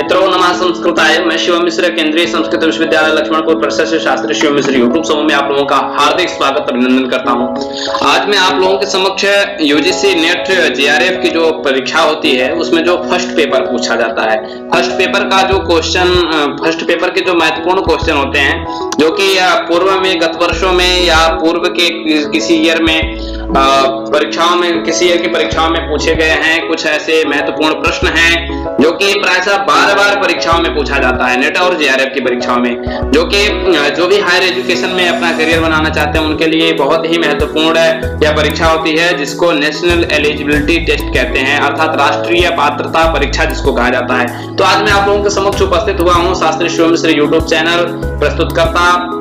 मित्रों नमः संस्कृताय। मैं शिव मिश्र, केंद्रीय संस्कृत विश्वविद्यालय लक्ष्मणपुर परिसर से शास्त्री शिव मिश्र यूट्यूब समूह में आप लोगों का हार्दिक स्वागत अभिनंदन करता हूं। आज मैं आप लोगों के समक्ष यूजीसी नेट जेआरएफ की जो परीक्षा होती है उसमें जो फर्स्ट पेपर पूछा जाता है, फर्स्ट पेपर का जो क्वेश्चन, फर्स्ट पेपर के जो महत्वपूर्ण क्वेश्चन होते हैं जो कि पूर्व में गत वर्षों में या पूर्व के किसी ईयर में परीक्षाओं में, किसी ईयर की परीक्षाओं में पूछे गए हैं। कुछ ऐसे महत्वपूर्ण प्रश्न हैं जो कि प्रायः बार बार परीक्षाओं में पूछा जाता है, नेट और जेआरएफ की परीक्षाओं में, जो कि जो भी हायर एजुकेशन में अपना करियर बनाना चाहते हैं उनके लिए बहुत ही महत्वपूर्ण यह परीक्षा होती है, जिसको नेशनल एलिजिबिलिटी टेस्ट कहते हैं, अर्थात राष्ट्रीय पात्रता परीक्षा जिसको कहा जाता है। तो आज मैं आप लोगों के समक्ष उपस्थित हुआ हूँ शास्त्री शिव मिश्र यूट्यूब चैनल प्रस्तुत करता।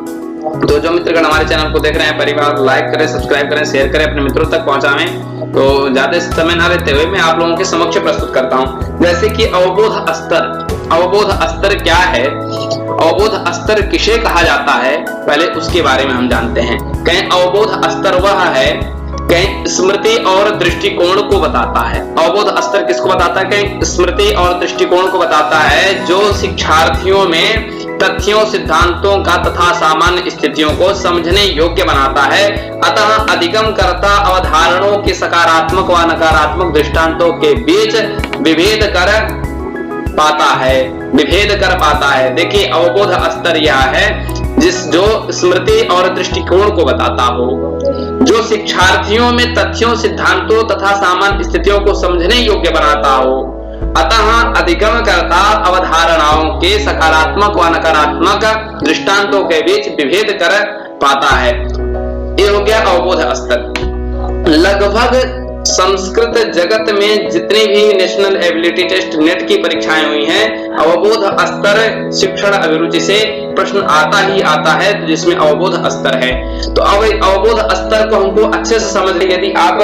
तो जो मित्रगण हमारे चैनल को देख रहे हैं, परिवार लाइक करें, सब्सक्राइब करें, शेयर करें, अपने मित्रों तक पहुंचाएं। तो ज्यादा समय ना लेते हुए मैं आप लोगों के समक्ष प्रस्तुत करता हूं। जैसे कि अवबोध स्तर, अवबोध स्तर क्या है, अवबोध स्तर किसे कहा जाता है, पहले उसके बारे में हम जानते हैं। कहें अवबोध स्तर वह है, कहीं स्मृति और दृष्टिकोण को बताता है। अवबोध स्तर किसको बताता है? कहीं स्मृति और दृष्टिकोण को बताता है, जो शिक्षार्थियों में तथ्यों, सिद्धांतों का तथा सामान्य स्थितियों को समझने योग्य बनाता है। अतः अधिगम करता अवधारणाओं के सकारात्मक व नकारात्मक दृष्टांतों के बीच विभेद कर पाता है, विभेद कर पाता है। देखिए अवबोध स्तर यह है जो स्मृति और दृष्टिकोण को बताता हो, जो शिक्षार्थियों में तथ्यों, सिद्धांतों तथा सामान्य स्थितियों को समझने योग्य बनाता हो। अतः अधिगम करता अवधारणाओं के सकारात्मक व नकारात्मक दृष्टांतों के बीच विभेद कर पाता है। ये हो गया अवबोध स्तर। लगभग संस्कृत जगत में जितनी भी नेशनल एबिलिटी टेस्ट नेट की परीक्षाएं हुई हैं, अवबोध स्तर शिक्षण अभिरुचि से प्रश्न आता ही आता है, जिसमें अवबोध स्तर है। तो अब अवबोध स्तर को हमको अच्छे से समझ लें। यदि आप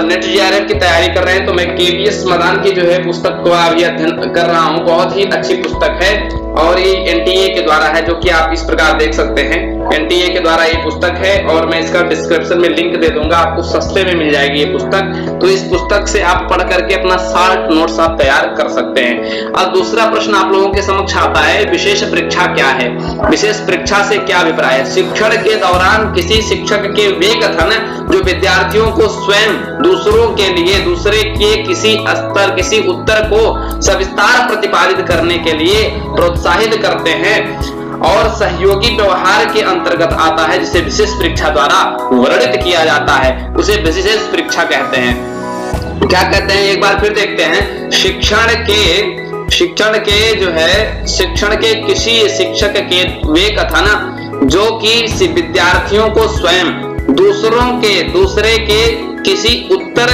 नेट जेआरएफ की तैयारी कर रहे हैं तो मैं केवीएस मदान की जो है पुस्तक को अभी अध्ययन कर रहा हूँ। बहुत ही अच्छी पुस्तक है और ये एनटीए के द्वारा है, जो कि आप इस प्रकार देख सकते हैं। एनटीए के द्वारा ये पुस्तक है और मैं इसका डिस्क्रिप्शन में लिंक दे दूंगा, आपको सस्ते में मिल जाएगी ये पुस्तक। तो इस पुस्तक से आप पढ़ करके अपना शॉर्ट नोट्स आप तैयार कर सकते हैं। और दूसरा प्रश्न आप लोगों के समक्ष आता है, विशेष परीक्षा क्या है, विशेष परीक्षा से क्या अभिप्राय है? शिक्षण के दौरान किसी शिक्षक के वे कथन जो विद्यार्थियों को स्वयं दूसरों के लिए दूसरे के किसी स्तर, किसी उत्तर को सविस्तार प्रतिपादित करने के लिए प्रोत्साहित करते हैं और सहयोगी व्यवहार के अंतर्गत आता है, जिसे विशेष परीक्षा द्वारा वर्णित किया जाता है, उसे विशेष परीक्षा कहते हैं। क्या कहते हैं एक बार फिर देखते हैं। शिक्षण के जो है, शिक्षण के किसी शिक्षक के वे कथन जो कि विद्यार्थियों को स्वयं दूसरे के किसी उत्तर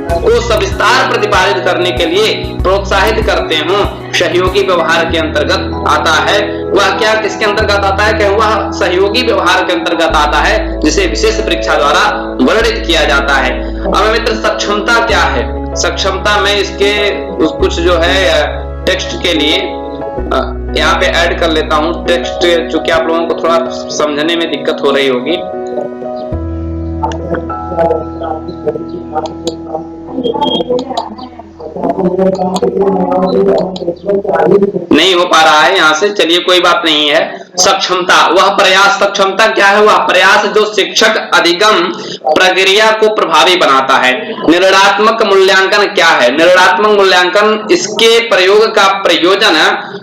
को सविस्तार प्रतिपादित करने के लिए प्रोत्साहित करते हो, सहयोगी व्यवहार के अंतर्गत आता है। वह क्या किसके अंतर्गत आता है? कि वह सहयोगी व्यवहार के अंतर्गत आता है, जिसे विशेष परीक्षा द्वारा वर्णित किया जाता है। अब मित्र सक्षमता क्या है? सक्षमता में इसके कुछ जो है टेक्स्ट के लिए यहाँ पे ऐड कर लेता हूँ टेक्स्ट, चूंकि आप लोगों को थोड़ा समझने में दिक्कत हो रही होगी। नहीं हो पा रहा है यहाँ से, चलिए कोई बात नहीं है। सक्षमता वह प्रयास, सक्षमता क्या है? वह प्रयास जो शिक्षक अधिगम प्रक्रिया को प्रभावी बनाता है। निर्णयात्मक मूल्यांकन क्या है? निर्णयात्मक मूल्यांकन इसके प्रयोग का प्रयोजन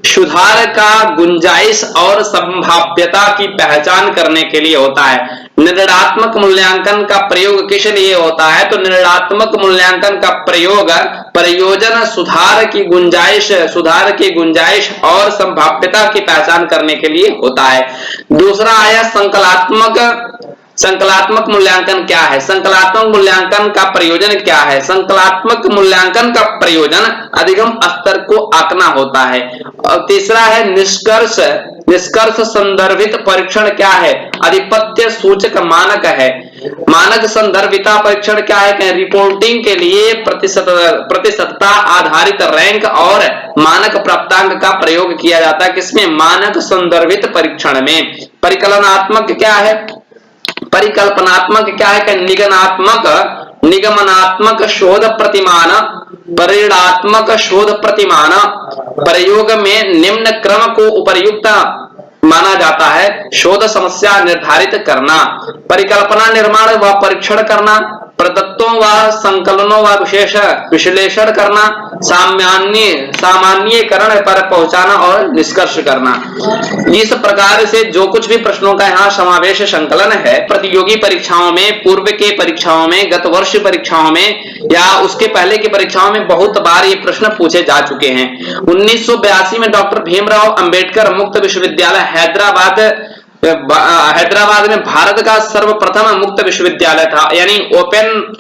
सुधार का गुंजाइश और संभाव्यता की पहचान करने के लिए होता है। निर्णयात्मक मूल्यांकन का प्रयोग किस लिए होता है? तो निर्णयात्मक मूल्यांकन का प्रयोजन सुधार की गुंजाइश और संभाव्यता की पहचान करने के लिए होता है। दूसरा आया संकलात्मक मूल्यांकन क्या है? संकलात्मक मूल्यांकन का प्रयोजन क्या है? संकलात्मक मूल्यांकन का प्रयोजन अधिगम स्तर को आंकना होता है। और तीसरा है निष्कर्ष संदर्भित परीक्षण क्या है? अधिपत्य सूचक मानक है। मानक संदर्भिता परीक्षण क्या है? कि रिपोर्टिंग के लिए प्रतिशतता आधारित रैंक और मानक प्राप्तांक का प्रयोग किया जाता है। किसमें? मानक संदर्भित परीक्षण में। परिकलनात्मक क्या है? परिकल्पनात्मक क्या है? कि निगमनात्मक शोध प्रतिमान परिणात्मक शोध प्रतिमान प्रयोग में निम्न क्रम को उपर्युक्त माना जाता है। शोध समस्या निर्धारित करना, परिकल्पना निर्माण व परीक्षण करना, प्रदत्तों व संकलनों व विशेष विश्लेषण करना, सामान्यीकरण पर पहुंचाना और निष्कर्ष करना। इस प्रकार से जो कुछ भी प्रश्नों का यहाँ समावेश संकलन है, प्रतियोगी परीक्षाओं में, पूर्व के परीक्षाओं में, गत वर्ष परीक्षाओं में या उसके पहले की परीक्षाओं में बहुत बार ये प्रश्न पूछे जा चुके हैं। 1982 में डॉक्टर भीमराव अंबेडकर मुक्त विश्वविद्यालय हैदराबाद में भारत का सर्वप्रथम मुक्त विश्वविद्यालय था, यानी ओपन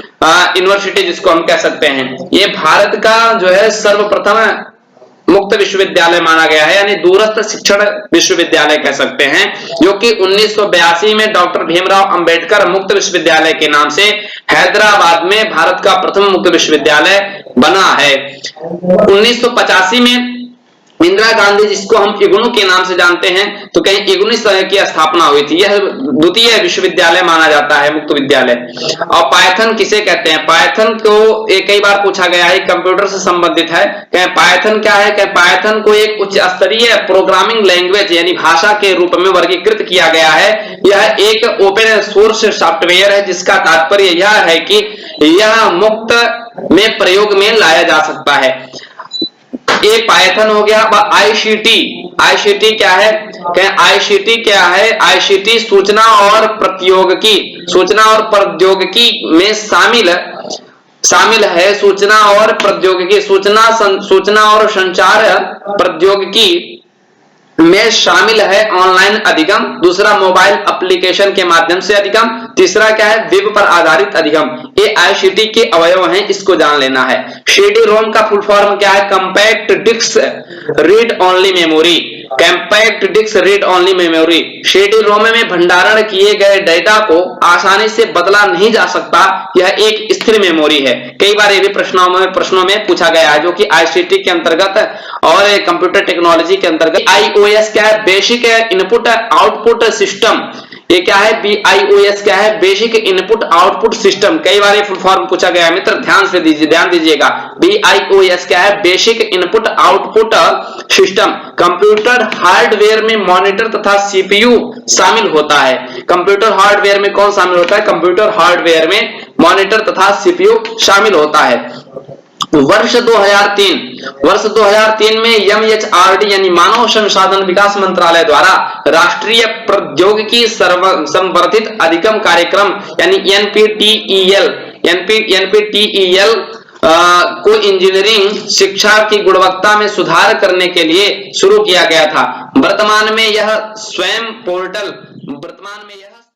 यूनिवर्सिटी जिसको हम कह सकते हैं। ये भारत का जो है सर्वप्रथम मुक्त विश्वविद्यालय माना गया है, यानी दूरस्थ शिक्षण विश्वविद्यालय कह सकते हैं, जो कि 1982 में डॉक्टर भीमराव अंबेडकर मुक्त विश्वविद्यालय के नाम से हैदराबाद में भारत का प्रथम मुक्त विश्वविद्यालय बना है। 1985 में इंदिरा गांधी, जिसको हम इग्नू के नाम से जानते हैं, तो कहीं इग्नू की स्थापना हुई थी। यह द्वितीय विश्वविद्यालय माना जाता है, मुक्त विद्यालय। और पाइथन किसे कहते हैं? पाइथन को कई बार पूछा गया है, कंप्यूटर से संबंधित है। कहें पाइथन क्या है? कहें पाइथन को एक उच्च स्तरीय प्रोग्रामिंग लैंग्वेज यानी भाषा के रूप में वर्गीकृत किया गया है। यह एक ओपन सोर्स सॉफ्टवेयर है, जिसका तात्पर्य यह है कि यह मुक्त में प्रयोग में लाया जा सकता है। ये पाइथन हो गया। आईसीटी, आईसीटी क्या है? आईसीटी क्या है? आईसीटी सूचना और प्रौद्योगिकी में शामिल है। सूचना और प्रौद्योगिकी, सूचना और संचार प्रौद्योगिकी में शामिल है ऑनलाइन अधिगम। दूसरा, मोबाइल एप्लीकेशन के माध्यम से अधिगम। तीसरा क्या है? वेब पर आधारित अधिगम। ये आईसीटी के अवयव हैं, इसको जान लेना है। सीडी रोम का फुल फॉर्म क्या है? Compact disc read only memory. Compact disc read only memory. CD ROM में भंडारण किए गए डेटा को आसानी से बदला नहीं जा सकता, यह एक स्थिर मेमोरी है। कई बार ये भी प्रश्नों में पूछा गया है, जो कि आईसीटी के अंतर्गत और कंप्यूटर टेक्नोलॉजी के अंतर्गत। आईओएस क्या है? Basic input output system. ये क्या है? BIOS क्या है? Basic input output system. कई बार ये फुल फॉर्म पूछा गया है मित्र, ध्यान दीजिएगा। BIOS क्या है? Basic input output system. Computer hardware में मॉनिटर तथा CPU शामिल होता है। कंप्यूटर हार्डवेयर में कौन शामिल होता है? कंप्यूटर हार्डवेयर में मॉनिटर तथा CPU शामिल होता है। वर्ष 2003 में MHRD यानी मानव संसाधन विकास मंत्रालय द्वारा राष्ट्रीय प्रौद्योगिकी संवर्धित अधिगम कार्यक्रम यानी NPTEL को इंजीनियरिंग शिक्षा की गुणवत्ता में सुधार करने के लिए शुरू किया गया था। वर्तमान में यह